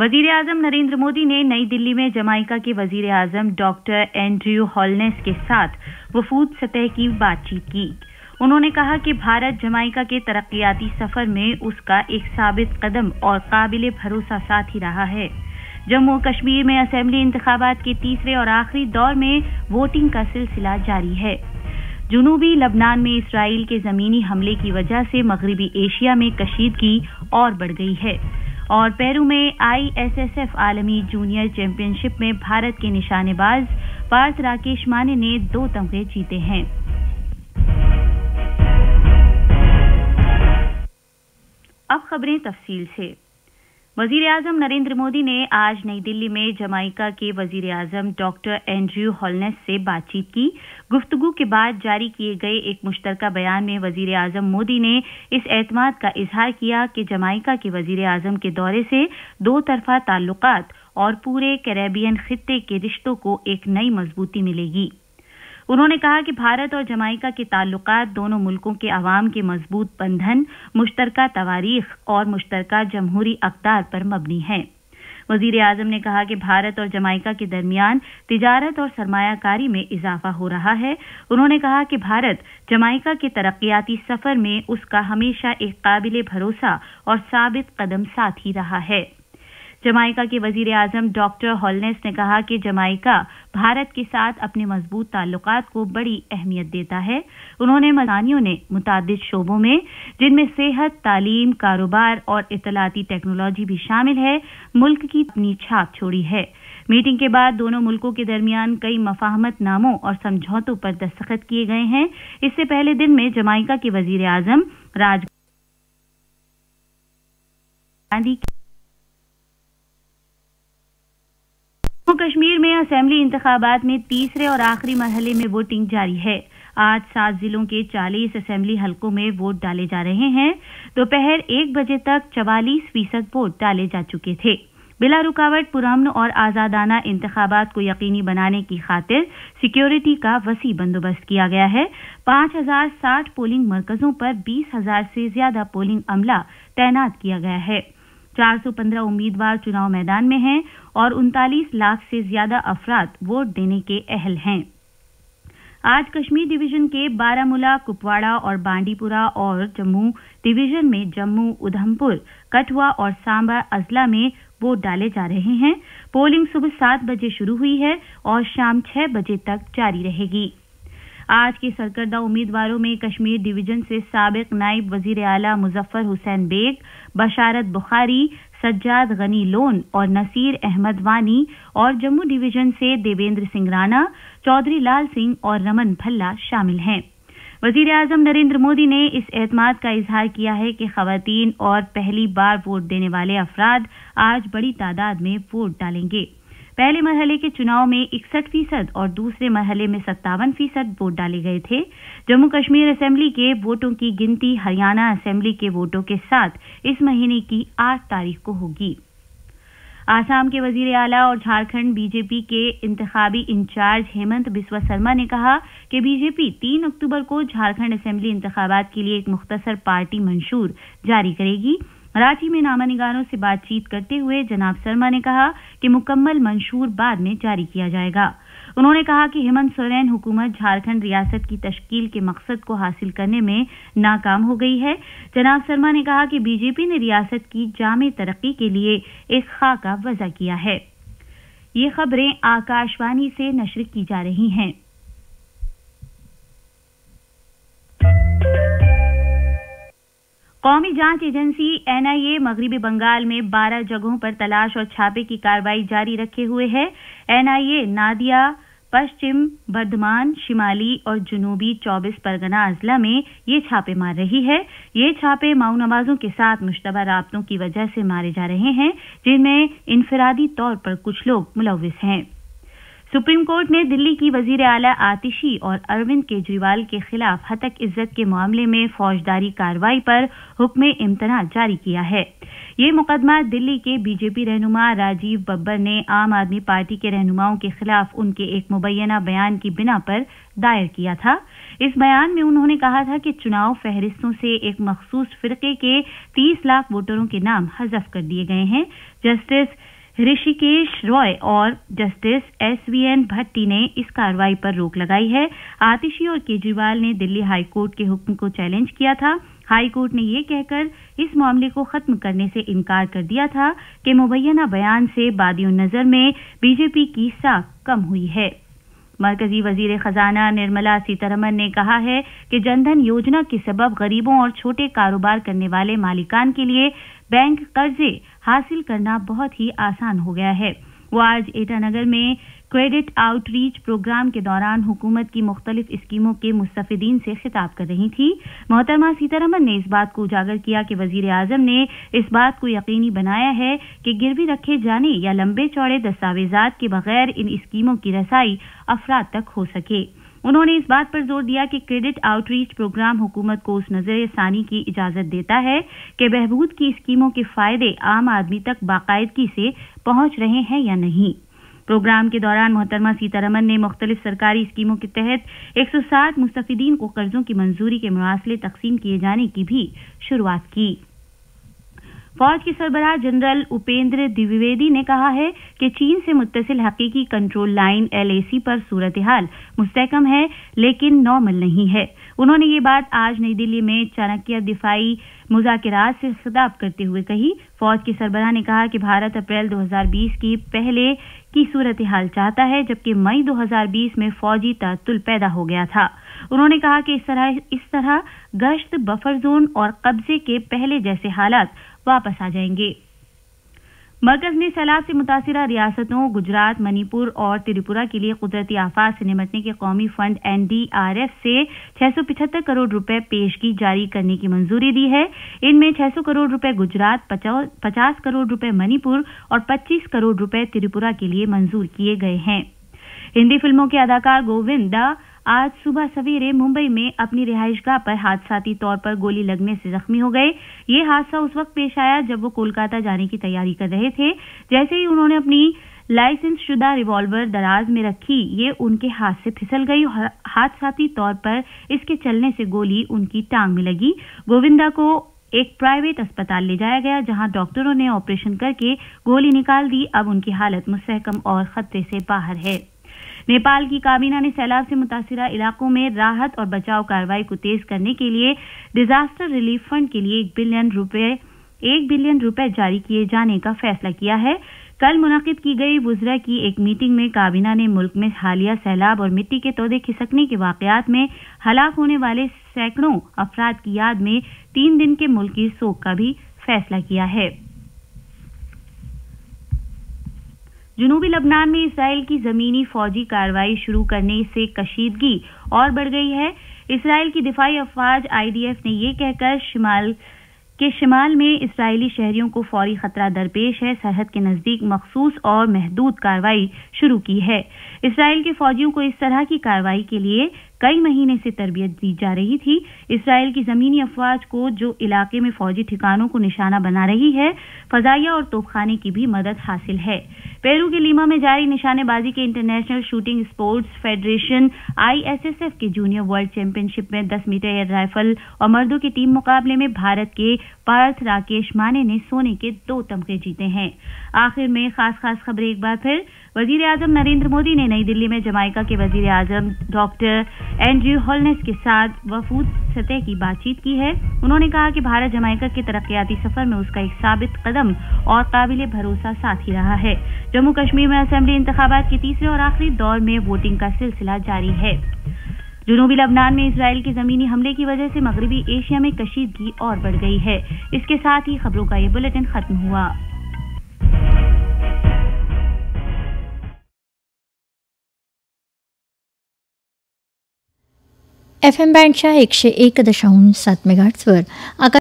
वजीर आजम नरेंद्र मोदी ने नई दिल्ली में जमाइका के वजीर आजम डॉक्टर एंड्रयू होलनेस के साथ वफूद सतह की बातचीत की। उन्होंने कहा कि भारत जमाइका के तरक्याती सफर में उसका एक साबित कदम और काबिल भरोसा साथी रहा है। जम्मू कश्मीर में असेंबली इंतखाबात के तीसरे और आखिरी दौर में वोटिंग का सिलसिला जारी है। जुनूबी लबनान में इसराइल के जमीनी हमले की वजह से मगरबी एशिया में कशीदगी और बढ़ गई है और पेरू में ISSF आलमी जूनियर चैंपियनशिप में भारत के निशानेबाज पार्थ राकेश माने ने 2 तमगे जीते हैं। अब खबरें तफसील से। वजीर आजम नरेंद्र मोदी ने आज नई दिल्ली में जमाइका के वजीर आजम डॉक्टर एंड्रयू होलनेस से बातचीत की। गुफ्तगू के बाद जारी किए गए एक मुश्तरका बयान में वजीर आजम मोदी ने इस एतमाद का इजहार किया कि जमाइका के वजीर आजम के दौरे से 2 तरफा ताल्लुकात और पूरे कैरेबियन खित्ते के रिश्तों को एक नई मजबूती मिलेगी। उन्होंने कहा कि भारत और जमाइका के ताल्लुकात दोनों मुल्कों के अवाम के मजबूत बंधन, मुश्तरका तवारीख और मुश्तरका जमहूरी अक़दार पर मबनी है। वजीर आजम ने कहा कि भारत और जमाइका के दरमियान तिजारत और सरमायाकारी में इजाफा हो रहा है। उन्होंने कहा कि भारत जमाइका के तरक्याती सफर में उसका हमेशा एक काबिल भरोसा और साबित कदम साथी रहा है। जमाइका के वजीर आजम डॉक्टर होलनेस ने कहा कि जमाइका भारत के साथ अपने मजबूत ताल्लुकात को बड़ी अहमियत देता है। उन्होंने मसानियों ने मुतादिद शोबों में, जिनमें सेहत, तालीम, कारोबार और इत्तलाती टेक्नोलॉजी भी शामिल है, मुल्क की अपनी छाप छोड़ी है। मीटिंग के बाद दोनों मुल्कों के दरमियान कई मफाहमत नामों और समझौतों पर दस्तखत किए गए हैं। इससे पहले दिन में जमाइका के वजीर आजम राजीव गांधी जम्मू कश्मीर में असेंबली इंतखाबात में तीसरे और आखिरी मरहले में वोटिंग जारी है। आज 7 जिलों के 40 असेंबली हलकों में वोट डाले जा रहे हैं। दोपहर 1 बजे तक 44% वोट डाले जा चुके थे। बिला रुकावट पुरअमन और आजादाना इंतखाबात को यकीनी बनाने की खातिर सिक्योरिटी का वसी बंदोबस्त किया गया है। 5060 पोलिंग मरकजों पर 20,000 से ज्यादा पोलिंग अमला तैनात किया गया है। 415 उम्मीदवार चुनाव मैदान में हैं और 39 लाख से ज्यादा अफराद वोट देने के अहल हैं। आज कश्मीर डिवीजन के बारामूला, कुपवाड़ा और बांडीपुरा और जम्मू डिवीजन में जम्मू, उधमपुर, कठुआ और सांबा अजला में वोट डाले जा रहे हैं। पोलिंग सुबह 7 बजे शुरू हुई है और शाम 6 बजे तक जारी रहेगी। आज के सरकर्दा उम्मीदवारों में कश्मीर डिवीजन से साबिक नायब वजीर आला मुजफ्फर हुसैन बेग, बशारत बुखारी, सज्जाद गनी लोन और नसीर अहमद वानी और जम्मू डिवीजन से देवेंद्र सिंह राणा, चौधरी लाल सिंह और रमन भल्ला शामिल हैं। वजीर आजम नरेंद्र मोदी ने इस एतमाद का इजहार किया है कि खवातीन और पहली बार वोट देने वाले अफराद आज बड़ी तादाद में वोट डालेंगे। पहले मरहले के चुनाव में 61% और दूसरे मरहले में 57% वोट डाले गए थे। जम्मू कश्मीर असेंबली के वोटों की गिनती हरियाणा असेंबली के वोटों के साथ इस महीने की 8 तारीख को होगी। आसाम के वजीर आला और झारखंड बीजेपी के इंतखाबी इंचार्ज हेमंत बिस्वा शर्मा ने कहा कि बीजेपी 3 अक्टूबर को झारखंड असेंबली इंतखाबात के लिए एक मुख्तसर पार्टी मंशूर जारी करेगी। रांची में नामानिगारों से बातचीत करते हुए जनाब शर्मा ने कहा कि मुकम्मल मंशूर बाद में जारी किया जाएगा। उन्होंने कहा कि हेमंत सोरेन हुकूमत झारखंड रियासत की तश्कील के मकसद को हासिल करने में नाकाम हो गई है। जनाब शर्मा ने कहा कि बीजेपी ने रियासत की जामे तरक्की के लिए एक खाका वज़ा किया है। ये खबरें आकाशवाणी से नश्र की जा रही हैं। कौमी जांच एजेंसी NIA मगरिबी बंगाल में 12 जगहों पर तलाश और छापे की कार्रवाई जारी रखे हुए है। NIA नादिया, पश्चिम बर्धमान, शिमाली और जुनूबी 24 परगना अजला में ये छापे मार रही है। ये छापे माऊ नवाजों के साथ मुश्तबा राब्तों की वजह से मारे जा रहे हैं, जिनमें इनफरादी तौर पर कुछ लोग मुलव्विस हैं। सुप्रीम कोर्ट ने दिल्ली की वजीर आला आतिशी और अरविंद केजरीवाल के खिलाफ हतक इज्जत के मामले में फौजदारी कार्रवाई पर हुक्म इम्तना जारी किया है। ये मुकदमा दिल्ली के बीजेपी रहनुमा राजीव बब्बर ने आम आदमी पार्टी के रहनुमाओं के खिलाफ उनके एक मुबैना बयान की बिना पर दायर किया था। इस बयान में उन्होंने कहा था कि चुनाव फहरिस्तों से एक मखसूस फिरके के 30 लाख वोटरों के नाम हज़फ कर दिए गए हैं। जस्टिस ऋषिकेश रॉय और जस्टिस SVN भट्टी ने इस कार्रवाई पर रोक लगाई है। आतिशी और केजरीवाल ने दिल्ली हाई कोर्ट के हुक्म को चैलेंज किया था। हाई कोर्ट ने यह कहकर इस मामले को खत्म करने से इनकार कर दिया था कि मुबैना बयान से बादियों नजर में बीजेपी की साख कम हुई है। मरकजी वजीर खजाना निर्मला सीतारमण ने कहा है कि जनधन योजना के सबब गरीबों और छोटे कारोबार करने वाले मालिकान के लिए बैंक कर्जे हासिल करना बहुत ही आसान हो गया है। वो आज ईटानगर में क्रेडिट आउटरीच प्रोग्राम के दौरान हुकूमत की मुख्तलिफ स्कीमों के मुस्तफिदीन से खिताब कर रही थी। मोहतरमा सीतारमण ने इस बात को उजागर किया कि वजीर आजम ने इस बात को यकीनी बनाया है कि गिरवी रखे जाने या लंबे चौड़े दस्तावेजात के बगैर इन स्कीमों की रसाई अफराद तक हो सके। उन्होंने इस बात पर जोर दिया कि क्रेडिट आउटरीच प्रोग्राम हुकूमत को उस नजर सानी की इजाजत देता है कि बहबूद की स्कीमों के फायदे आम आदमी तक बाकायदगी से पहुंच रहे हैं या नहीं। प्रोग्राम के दौरान मोहतरमा सीतारमण ने मुख्तलिफ सरकारी स्कीमों के तहत 160 मुस्तफिदीन को कर्जों की मंजूरी के मुआसले तकसीम किए जाने की भी शुरुआत की। फौज के सरबराह जनरल उपेंद्र द्विवेदी ने कहा है कि चीन से मुत्तसिल हकीकी कंट्रोल लाइन LAC पर सूरत हाल मुस्तहकम है लेकिन नॉर्मल नहीं है। उन्होंने ये बात आज नई दिल्ली में चाणक्य दिफाई मुज़ाकिरात से खिताब करते हुए कही। फौज के सरबराह ने कहा कि भारत अप्रैल 2020 की पहले की सूरत हाल चाहता है, जबकि मई 2020 में फौजी तातुल पैदा हो गया था। उन्होंने कहा कि इस तरह गश्त, बफर जोन और कब्जे के पहले जैसे हालात वापस आ जाएंगे। मरकज ने सैलाब से मुतासिरा रियासतों गुजरात, मणिपुर और त्रिपुरा के लिए कुदरती आफात से निपटने के कौमी फंड NDRF से 675 करोड़ रुपए पेशगी जारी करने की मंजूरी दी है। इनमें 600 करोड़ रुपए गुजरात, 50 करोड़ रुपए मणिपुर और 25 करोड़ रुपए त्रिपुरा के लिए मंजूर किए गए हैं। हिंदी फिल्मों के अदाकार गोविंदा आज सुबह सवेरे मुंबई में अपनी रिहाइशगाह पर हादसाती तौर पर गोली लगने से जख्मी हो गए। ये हादसा उस वक्त पेश आया जब वो कोलकाता जाने की तैयारी कर रहे थे। जैसे ही उन्होंने अपनी लाइसेंस शुदा रिवॉल्वर दराज में रखी, ये उनके हाथ से फिसल गई। हादसाती तौर पर इसके चलने से गोली उनकी टांग में लगी। गोविंदा को एक प्राइवेट अस्पताल ले जाया गया, जहां डॉक्टरों ने ऑपरेशन करके गोली निकाल दी। अब उनकी हालत मुस्तहकम और खतरे से बाहर है। नेपाल की काबीना ने सैलाब से मुतासिरा इलाकों में राहत और बचाव कार्रवाई को तेज करने के लिए डिजास्टर रिलीफ फंड के लिए 1 बिलियन रुपए जारी किए जाने का फैसला किया है। कल मुनाकिद की गई वुज़रा की एक मीटिंग में काबीना ने मुल्क में हालिया सैलाब और मिट्टी के तौदे खिसकने के वाकयात में हलाक होने वाले सैकड़ों अफराद की याद में 3 दिन के मुल्की शोक का भी फैसला किया है। जनूबी लबनान में इसराइल की जमीनी फौजी कार्रवाई शुरू करने से कशीदगी और बढ़ गई है। इसराइल की दिफाई अफवाज IDF ने यह कहकर शिमाल में इसराइली शहरियों को फौरी खतरा दरपेश है, सरहद के नजदीक मखसूस और महदूद कार्रवाई शुरू की है। इसराइल के फौजियों को इस तरह की कार्रवाई के लिए कई महीने से तरबियत दी जा रही थी। इसराइल की जमीनी अफवाज को जो इलाके में फौजी ठिकानों को निशाना बना रही है, फजाइया और तोपखाने की भी मदद हासिल है। पेरू के लीमा में जारी निशानेबाजी के international shooting sports federation ISSF के जूनियर वर्ल्ड चैंपियनशिप में 10 मीटर एयर राइफल और मर्दों के टीम मुकाबले में भारत के पार्थ राकेश माने ने सोने के 2 तमगे जीते हैं। आखिर में खास खबरें एक बार फिर। वजीर आजम नरेंद्र मोदी ने नई दिल्ली में जमाइका के वजीर आजम डॉक्टर एंड्रयू होलनेस के साथ वफूद सतह की बातचीत की है। उन्होंने कहा कि भारत जमाइका के तरक्याती सफर में उसका एक साबित कदम और काबिल भरोसा साथी रहा है। जम्मू कश्मीर में असेंबली इंतखाबात के तीसरे और आखिरी दौर में वोटिंग का सिलसिला जारी है। जनूबी लबनान में इसराइल के जमीनी हमले की वजह से मगरबी एशिया में कशीदगी और बढ़ गई है। इसके साथ ही खबरों का ये बुलेटिन खत्म हुआ। FM बँडच्या 101.7 मेगाहर्ट्झवर